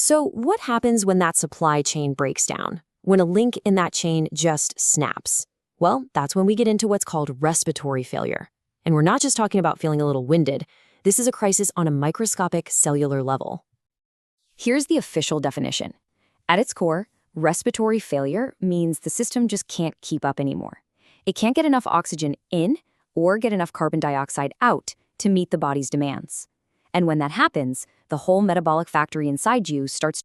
So what happens when that supply chain breaks down? When a link in that chain just snaps? Well, that's when we get into what's called respiratory failure. And we're not just talking about feeling a little winded. This is a crisis on a microscopic cellular level. Here's the official definition. At its core, respiratory failure means the system just can't keep up anymore. It can't get enough oxygen in or get enough carbon dioxide out to meet the body's demands. And when that happens, the whole metabolic factory inside you starts